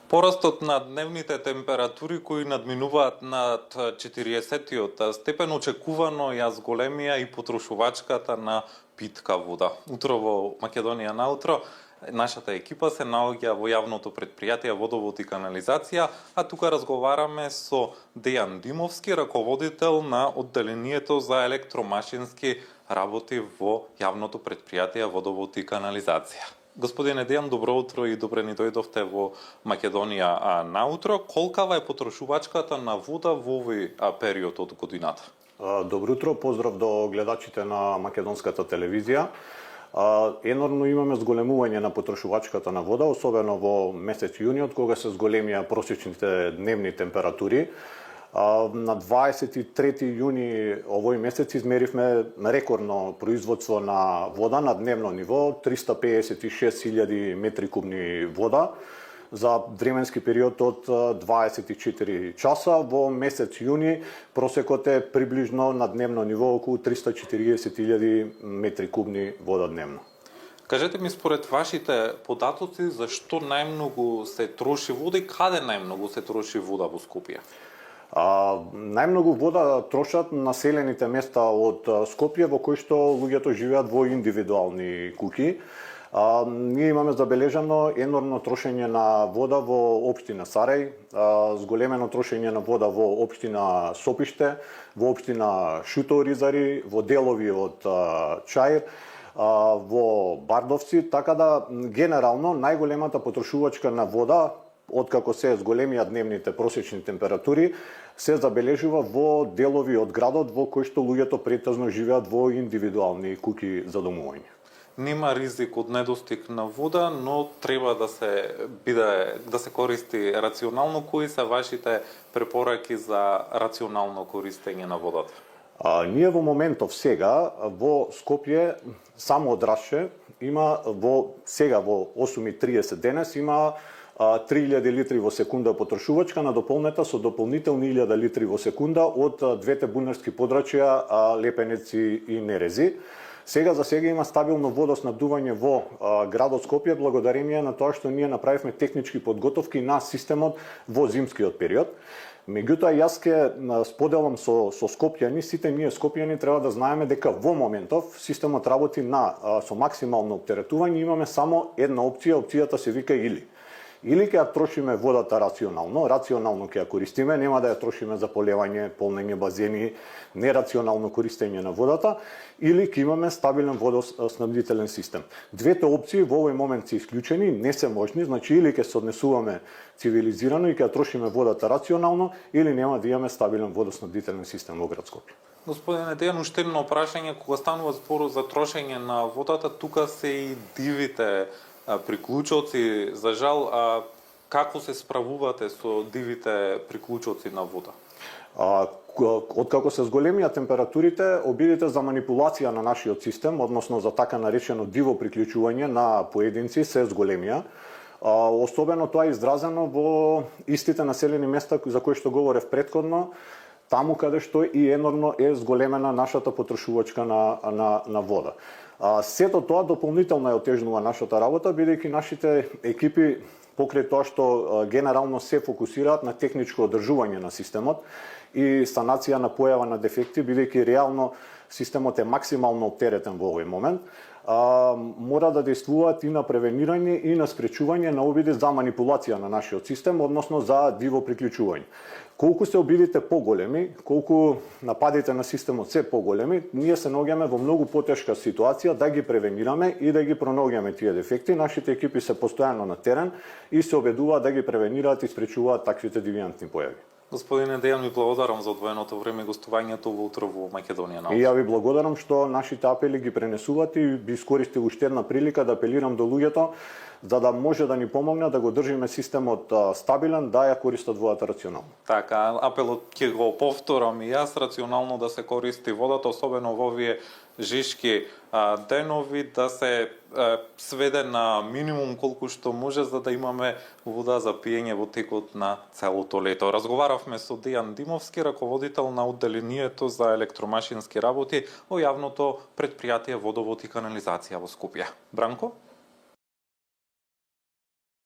Порастот на дневните температури кои надминуваат над 40-тиот степен очекувано ја зголемија и потрошувачката на питка вода. Утро во Македонија наутро нашата екипа се наоѓа во јавното претпријатие Водовод и канализација, а тука разговараме со Дејан Димовски, раководител на одделението за електромашински работи во јавното претпријатие Водовод и канализација. Господине Дејан, добро утро и добре ни дојдовте во Македонија наутро. Колкава е потрошувачката на вода во овој период од годината? Добро утро, поздрав до гледачите на македонската телевизија. Енормно имаме зголемување на потрошувачката на вода, особено во месец јуни, од кога се зголемија просечните дневни температури. На 23 јуни овој месец измеривме рекордно производство на вода на дневно ниво, 356.000 метри кубни вода за временски период од 24 часа. Во месец јуни просекот е приближно на дневно ниво околу 340.000 метри кубни вода дневно. Кажете ми, според вашите податоци, зашто најмногу се троши вода и каде најмногу се троши вода во Скопје? Најмногу вода трошат населените места од Скопје, во кои што луѓето живеат во индивидуални куќи. Ние имаме забележано енормно трошење на вода во општина Сарај, зголемено трошење на вода во општина Сопиште, во општина Шутооризари, во делови од Чаир, во Бардовци, така да генерално најголемата потрошувачка на вода откако се зголемија дневните просечни температури, се забележува во делови од градот во кои што луѓето претежно живеат во индивидуални куќи за домување. Нема ризик од недостиг на вода, но треба да се користи рационално. Кои се вашите препораки за рационално користење на водата? Ние во моментов сега во Скопје само од Рашче има сега во 8:30 денес има 3000 литри во секунда потрошувачка, надополнета со дополнителни 1000 литри во секунда од двете бунарски подрачја Лепенец и Нерези. Сега за сега има стабилно водоснабдување во градот Скопје благодарение на тоа што ние направивме технички подготовки на системот во зимскиот период. Меѓутоа, јас ќе споделам со скопјани, сите ние скопјани треба да знаеме дека во моментов системот работи со максимално оптеретување, имаме само една опција, опцијата се вика или ќе ја трошиме водата рационално ќе ја користиме, нема да ја трошиме за полевање, полнење базени, нерационално користење на водата, или ќе имаме стабилен водоснабдителен систем. Двете опции во овој момент се исклучени, не се можни, значи или ќе се однесуваме цивилизирано и ќе ја трошиме водата рационално, или нема да имаме стабилен водоснабдителен систем во град Скопје. Господине Дејан, уште едно прашање, кога станува збор за трошење на водата, тука се и дивите приклучоци, за жал, како се справувате со дивите приклучоци на вода? Откако се зголемија температурите, обидите за манипулација на нашиот систем, односно за така наречено диво приклучување на поединци се зголемија. Особено тоа е изразено во истите населени места за кои што говорев претходно, таму каде што и енормно е зголемена нашата потрошувачка на вода. Сето тоа дополнително ја отежнува нашата работа, бидејќи нашите екипи покрај тоа што генерално се фокусираат на техничко одржување на системот и санација на појава на дефекти, бидејќи реално системот е максимално оптеретен во овој момент, мора да действуваат и на превенирање и на спречување на обиди за манипулација на нашиот систем, односно за диво приклучување. Колку се обидите поголеми, колку нападите на системот се поголеми, ние се наоѓаме во многу потешка ситуација да ги превенираме и да ги пронаоѓаме тие дефекти. Нашите екипи се постојано на терен и се обедуваат да ги превенираат и спречуваат таквите девијантни појави. Господине Дејан, ви благодарам за одвоеното време и гостувањето во утро во Македонија наутро. И ја ви благодарам што нашите апели ги пренесувате и би искористил уште една прилика да апелирам до луѓето за да може да ни помогне да го држиме системот стабилен, да ја користат водата рационално. Така, апелот ќе го повторам и јас, рационално да се користи водата, особено во овие жешки денови, да се сведе на минимум колку што може, за да имаме вода за пиење во текот на целото лето. Разговаравме со Дејан Димовски, раководител на одделението за електромашински работи во јавното претпријатие Водовод и канализација во Скопје. Бранко?